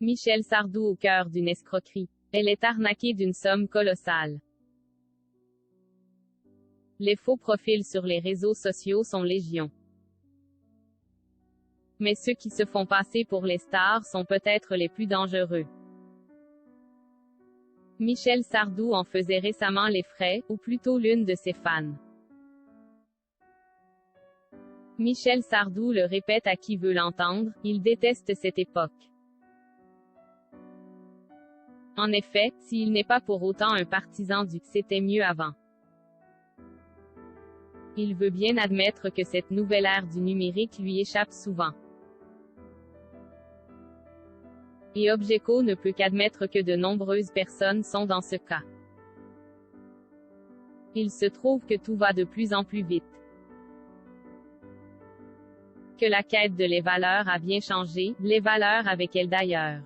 Michel Sardou au cœur d'une escroquerie. Elle est arnaquée d'une somme colossale. Les faux profils sur les réseaux sociaux sont légion. Mais ceux qui se font passer pour les stars sont peut-être les plus dangereux. Michel Sardou en faisait récemment les frais, ou plutôt l'une de ses fans. Michel Sardou le répète à qui veut l'entendre, il déteste cette époque. En effet, s'il n'est pas pour autant un partisan du « c'était mieux avant », il veut bien admettre que cette nouvelle ère du numérique lui échappe souvent. Et Objeco ne peut qu'admettre que de nombreuses personnes sont dans ce cas. Il se trouve que tout va de plus en plus vite. Que la quête de les valeurs a bien changé, les valeurs avec elles d'ailleurs.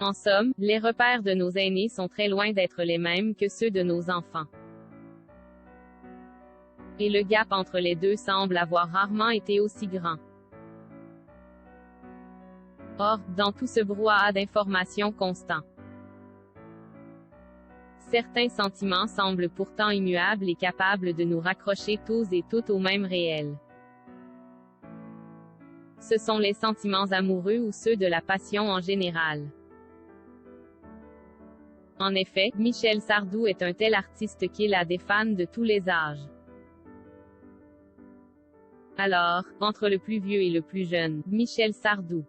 En somme, les repères de nos aînés sont très loin d'être les mêmes que ceux de nos enfants. Et le gap entre les deux semble avoir rarement été aussi grand. Or, dans tout ce brouhaha d'informations constant, certains sentiments semblent pourtant immuables et capables de nous raccrocher tous et toutes au même réel. Ce sont les sentiments amoureux ou ceux de la passion en général. En effet, Michel Sardou est un tel artiste qu'il a des fans de tous les âges. Alors, entre le plus vieux et le plus jeune, Michel Sardou,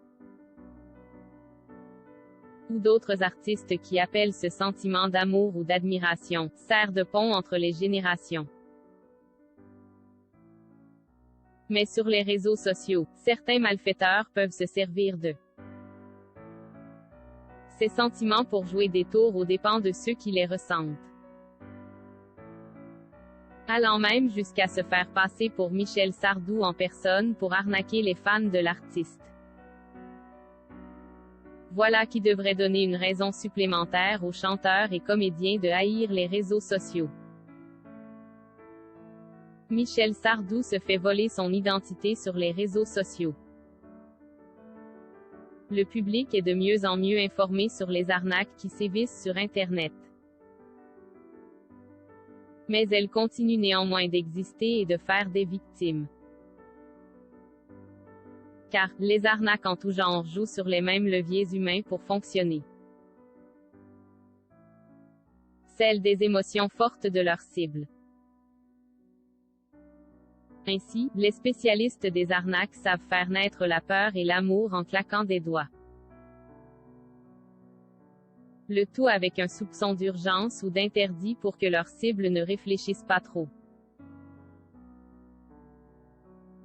ou d'autres artistes qui appellent ce sentiment d'amour ou d'admiration, sert de pont entre les générations. Mais sur les réseaux sociaux, certains malfaiteurs peuvent se servir de ces sentiments pour jouer des tours aux dépens de ceux qui les ressentent, allant même jusqu'à se faire passer pour Michel Sardou en personne pour arnaquer les fans de l'artiste. Voilà qui devrait donner une raison supplémentaire aux chanteurs et comédiens de haïr les réseaux sociaux. Michel Sardou se fait voler son identité sur les réseaux sociaux. Le public est de mieux en mieux informé sur les arnaques qui sévissent sur Internet. Mais elles continuent néanmoins d'exister et de faire des victimes. Car, les arnaques en tout genre jouent sur les mêmes leviers humains pour fonctionner. Celles des émotions fortes de leur cible. Ainsi, les spécialistes des arnaques savent faire naître la peur et l'amour en claquant des doigts. Le tout avec un soupçon d'urgence ou d'interdit pour que leur cible ne réfléchisse pas trop.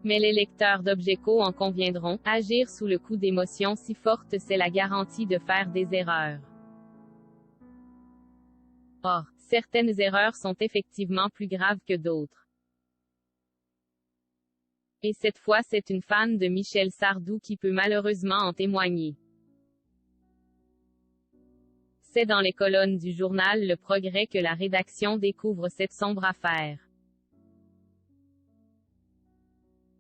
Mais les lecteurs d'Objeco en conviendront, agir sous le coup d'émotions si fortes c'est la garantie de faire des erreurs. Or, certaines erreurs sont effectivement plus graves que d'autres. Et cette fois c'est une fan de Michel Sardou qui peut malheureusement en témoigner. C'est dans les colonnes du journal Le Progrès que la rédaction découvre cette sombre affaire.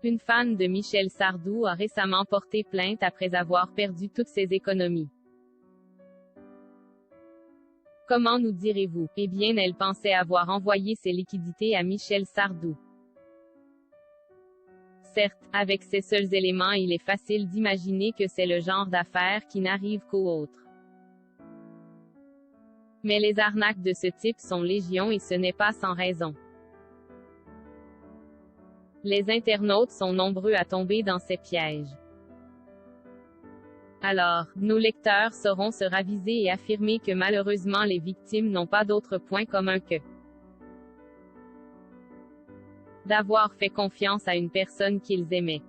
Une fan de Michel Sardou a récemment porté plainte après avoir perdu toutes ses économies. Comment nous direz-vous? Eh bien, elle pensait avoir envoyé ses liquidités à Michel Sardou. Certes, avec ces seuls éléments il est facile d'imaginer que c'est le genre d'affaire qui n'arrive qu'aux autres. Mais les arnaques de ce type sont légion et ce n'est pas sans raison. Les internautes sont nombreux à tomber dans ces pièges. Alors, nos lecteurs sauront se raviser et affirmer que malheureusement les victimes n'ont pas d'autre point commun que d'avoir fait confiance à une personne qu'ils aimaient.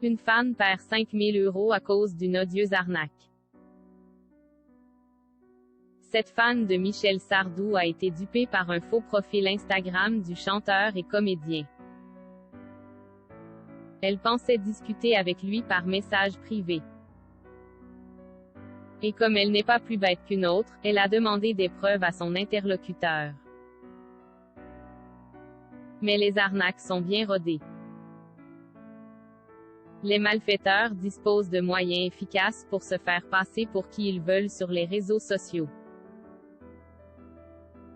Une fan perd 5 000 € à cause d'une odieuse arnaque. Cette fan de Michel Sardou a été dupée par un faux profil Instagram du chanteur et comédien. Elle pensait discuter avec lui par message privé. Et comme elle n'est pas plus bête qu'une autre, elle a demandé des preuves à son interlocuteur. Mais les arnaques sont bien rodées. Les malfaiteurs disposent de moyens efficaces pour se faire passer pour qui ils veulent sur les réseaux sociaux.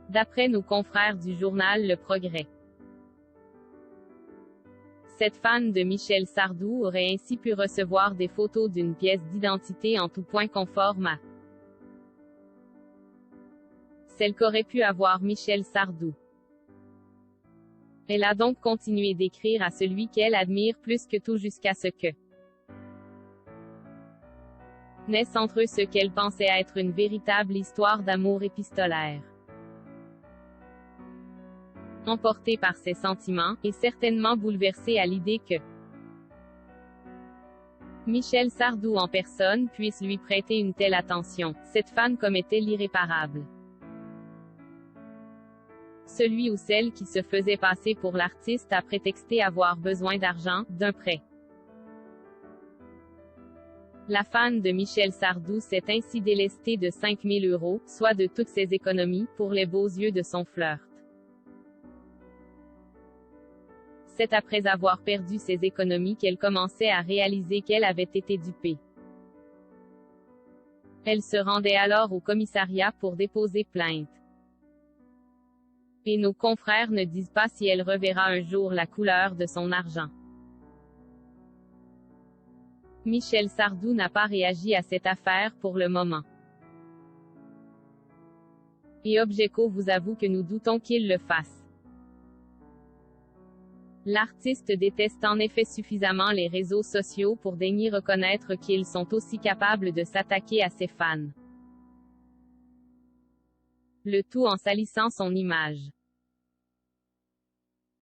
D'après nos confrères du journal Le Progrès, cette fan de Michel Sardou aurait ainsi pu recevoir des photos d'une pièce d'identité en tout point conforme à celle qu'aurait pu avoir Michel Sardou. Elle a donc continué d'écrire à celui qu'elle admire plus que tout jusqu'à ce que naisse entre eux ce qu'elle pensait être une véritable histoire d'amour épistolaire. Emportée par ses sentiments, et certainement bouleversée à l'idée que Michel Sardou en personne puisse lui prêter une telle attention, cette fan commettait l'irréparable. Celui ou celle qui se faisait passer pour l'artiste a prétexté avoir besoin d'argent, d'un prêt. La fan de Michel Sardou s'est ainsi délestée de 5 000 €, soit de toutes ses économies, pour les beaux yeux de son flirt. C'est après avoir perdu ses économies qu'elle commençait à réaliser qu'elle avait été dupée. Elle se rendait alors au commissariat pour déposer plainte. Et nos confrères ne disent pas si elle reverra un jour la couleur de son argent. Michel Sardou n'a pas réagi à cette affaire pour le moment. Et Objeco vous avoue que nous doutons qu'il le fasse. L'artiste déteste en effet suffisamment les réseaux sociaux pour daigner reconnaître qu'ils sont aussi capables de s'attaquer à ses fans. Le tout en salissant son image.